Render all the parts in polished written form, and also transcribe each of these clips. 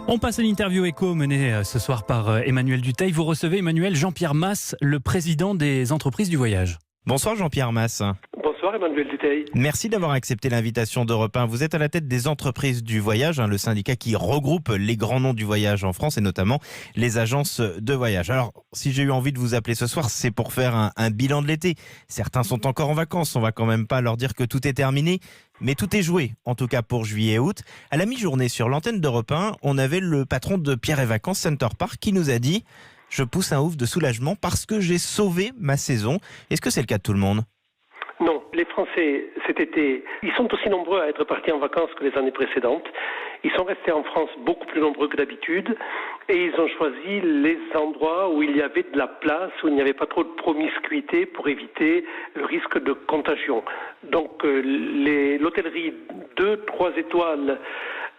On passe à l'interview éco menée ce soir par Emmanuel Dutheil. Vous recevez Emmanuel Jean-Pierre Masse, le président des entreprises du voyage. Bonsoir Jean-Pierre Masse. Bonsoir Emmanuel Dutheil. Merci d'avoir accepté l'invitation d'Europe 1. Vous êtes à la tête des entreprises du voyage, le syndicat qui regroupe les grands noms du voyage en France et notamment les agences de voyage. Alors, si j'ai eu envie de vous appeler ce soir, c'est pour faire un bilan de l'été. Certains sont encore en vacances, on va quand même pas leur dire que tout est terminé, mais tout est joué, en tout cas pour juillet et août. À la mi-journée, sur l'antenne d'Europe 1, on avait le patron de Pierre et Vacances Center Park qui nous a dit « Je pousse un ouf de soulagement parce que j'ai sauvé ma saison ». Est-ce que c'est le cas de tout le monde ? Non, les Français, cet été, ils sont aussi nombreux à être partis en vacances que les années précédentes. Ils sont restés en France beaucoup plus nombreux que d'habitude et ils ont choisi les endroits où il y avait de la place, où il n'y avait pas trop de promiscuité pour éviter le risque de contagion. Donc l'hôtellerie 2-3 étoiles,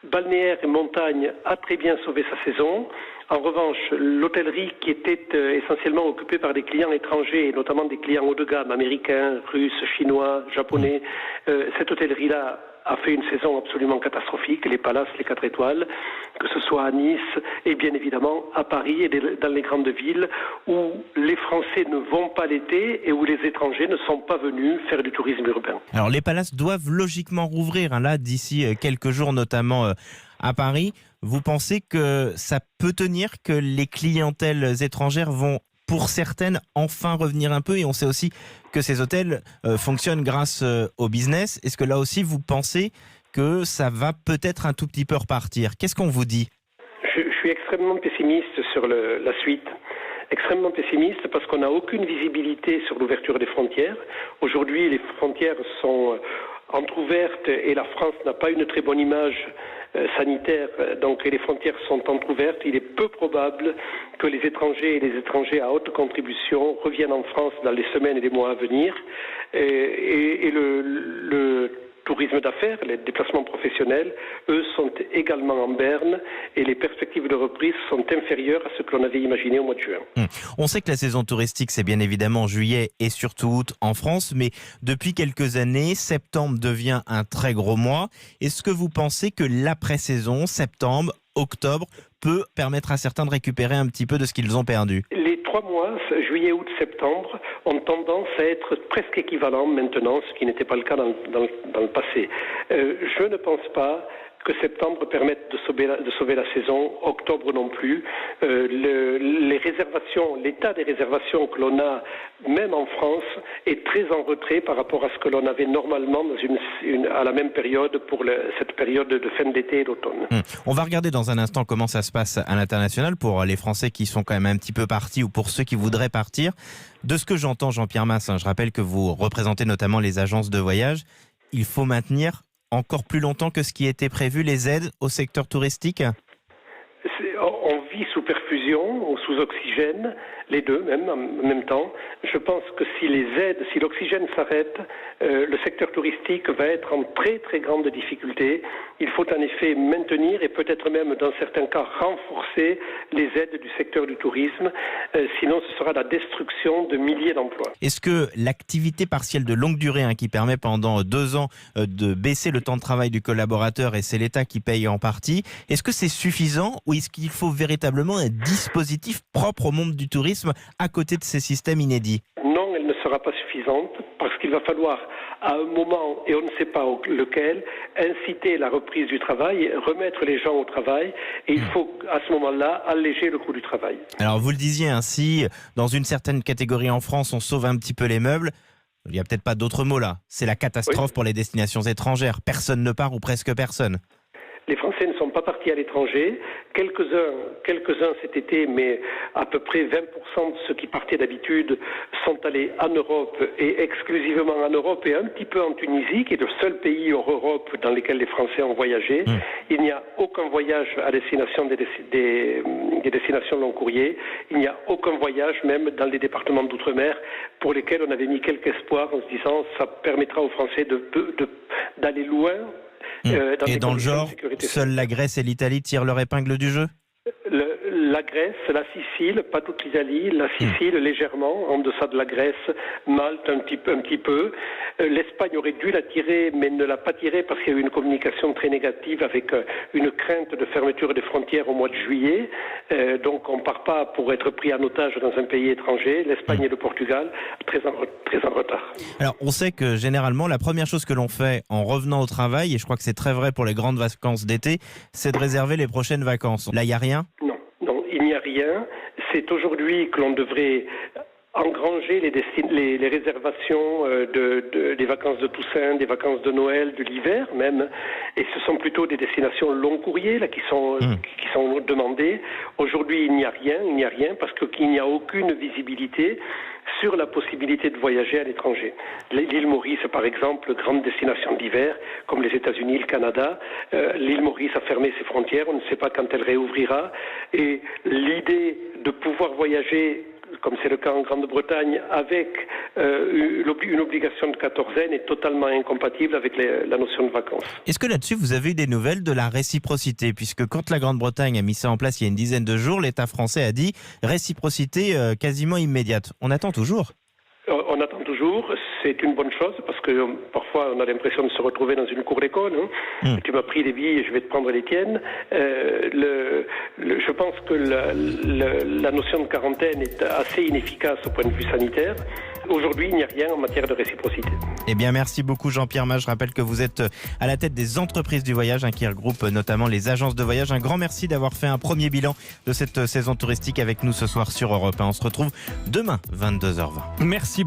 balnéaire et montagne a très bien sauvé sa saison. En revanche, l'hôtellerie qui était essentiellement occupée par des clients étrangers, et notamment des clients haut de gamme, américains, russes, chinois, japonais, cette hôtellerie-là a fait une saison absolument catastrophique, les palaces, les 4 étoiles, que ce soit à Nice et bien évidemment à Paris et dans les grandes villes où les Français ne vont pas l'été et où les étrangers ne sont pas venus faire du tourisme urbain. Alors les palaces doivent logiquement rouvrir là d'ici quelques jours, notamment à Paris. Vous pensez que ça peut tenir, que les clientèles étrangères vont, pour certaines, enfin revenir un peu? Et on sait aussi que ces hôtels fonctionnent grâce au business. Est-ce que là aussi, vous pensez que ça va peut-être un tout petit peu repartir? Qu'est-ce qu'on vous dit? Je suis extrêmement pessimiste sur la suite. Extrêmement pessimiste parce qu'on n'a aucune visibilité sur l'ouverture des frontières. Aujourd'hui, les frontières sont entrouvertes et la France n'a pas une très bonne image sanitaire, donc les frontières sont entrouvertes. Il est peu probable que les étrangers et les étrangers à haute contribution reviennent en France dans les semaines et les mois à venir. Et le tourisme d'affaires, les déplacements professionnels, eux, sont également en berne et les perspectives de reprise sont inférieures à ce que l'on avait imaginé au mois de juin. On sait que la saison touristique, c'est bien évidemment juillet et surtout août en France, mais depuis quelques années, septembre devient un très gros mois. Est-ce que vous pensez que l'après-saison, septembre, octobre, peut permettre à certains de récupérer un petit peu de ce qu'ils ont perdu? Les 3 mois, juillet, août, septembre, ont tendance à être presque équivalents maintenant, ce qui n'était pas le cas dans le passé. Je ne pense pas que septembre permette de sauver la saison, octobre non plus. Les réservations, l'état des réservations que l'on a, même en France, est très en retrait par rapport à ce que l'on avait normalement à la même période pour cette période de fin d'été et d'automne. On va regarder dans un instant comment ça se passe à l'international pour les Français qui sont quand même un petit peu partis ou pour ceux qui voudraient partir. De ce que j'entends, Jean-Pierre Masse, je rappelle que vous représentez notamment les agences de voyage, il faut maintenir encore plus longtemps que ce qui était prévu les aides au secteur touristique? On vit sous perfusion ou sous oxygène, les deux même en même temps. Je pense que si l'oxygène s'arrête, le secteur touristique va être en très très grande difficulté. Il faut en effet maintenir et peut-être même dans certains cas renforcer les aides du secteur du tourisme, sinon ce sera la destruction de milliers d'emplois. Est-ce que l'activité partielle de longue durée qui permet pendant 2 ans de baisser le temps de travail du collaborateur et c'est l'État qui paye en partie, est-ce que c'est suffisant ou est-ce qu'il faut véritablement un dispositif propre au monde du tourisme à côté de ces systèmes inédits? Non, elle ne sera pas suffisante parce qu'il va falloir à un moment, et on ne sait pas lequel, inciter la reprise du travail, remettre les gens au travail et il faut à ce moment-là alléger le coût du travail. Alors vous le disiez ainsi, dans une certaine catégorie en France, on sauve un petit peu les meubles. Il n'y a peut-être pas d'autre mot là. C'est la catastrophe pour les destinations étrangères. Personne ne part ou presque personne. Les Français ne sont pas partis à l'étranger. Quelques-uns cet été, mais à peu près 20% de ceux qui partaient d'habitude sont allés en Europe et exclusivement en Europe et un petit peu en Tunisie, qui est le seul pays hors Europe dans lequel les Français ont voyagé. Il n'y a aucun voyage à destination des destinations long courrier. Il n'y a aucun voyage même dans les départements d'outre-mer pour lesquels on avait mis quelques espoirs en se disant ça permettra aux Français d'aller loin. Et dans le genre, seule la Grèce et l'Italie tirent leur épingle du jeu? La la Grèce, la Sicile, pas toute l'Italie, la Sicile légèrement, en deçà de la Grèce, Malte un petit peu. L'Espagne aurait dû la tirer, mais ne l'a pas tirée parce qu'il y a eu une communication très négative avec une crainte de fermeture des frontières au mois de juillet. Donc on ne part pas pour être pris en otage dans un pays étranger. L'Espagne et le Portugal, très en retard. Alors, on sait que généralement, la première chose que l'on fait en revenant au travail, et je crois que c'est très vrai pour les grandes vacances d'été, c'est de réserver les prochaines vacances. Là, il n'y a rien ? Non, il n'y a rien. C'est aujourd'hui que l'on devrait engranger les réservations des vacances de Toussaint, des vacances de Noël, de l'hiver même, et ce sont plutôt des destinations long courrier là qui sont demandées. Aujourd'hui, il n'y a rien parce qu'il n'y a aucune visibilité sur la possibilité de voyager à l'étranger. L'île Maurice, par exemple, grande destination d'hiver, comme les États-Unis, le Canada, l'île Maurice a fermé ses frontières, on ne sait pas quand elle réouvrira, et l'idée de pouvoir voyager comme c'est le cas en Grande-Bretagne, avec une obligation de quatorzaine est totalement incompatible avec la notion de vacances. Est-ce que là-dessus, vous avez eu des nouvelles de la réciprocité ? Puisque quand la Grande-Bretagne a mis ça en place il y a une dizaine de jours, l'État français a dit réciprocité quasiment immédiate. On attend toujours ? On attend toujours, c'est une bonne chose parce que parfois on a l'impression de se retrouver dans une cour d'école. Tu m'as pris les billes et je vais te prendre les tiennes. Je pense que la notion de quarantaine est assez inefficace au point de vue sanitaire. Aujourd'hui, il n'y a rien en matière de réciprocité. Eh bien, merci beaucoup Jean-Pierre Mas. Je rappelle que vous êtes à la tête des entreprises du voyage, qui regroupent notamment les agences de voyage. Un grand merci d'avoir fait un premier bilan de cette saison touristique avec nous ce soir sur Europe 1. On se retrouve demain, 22h20. Merci beaucoup.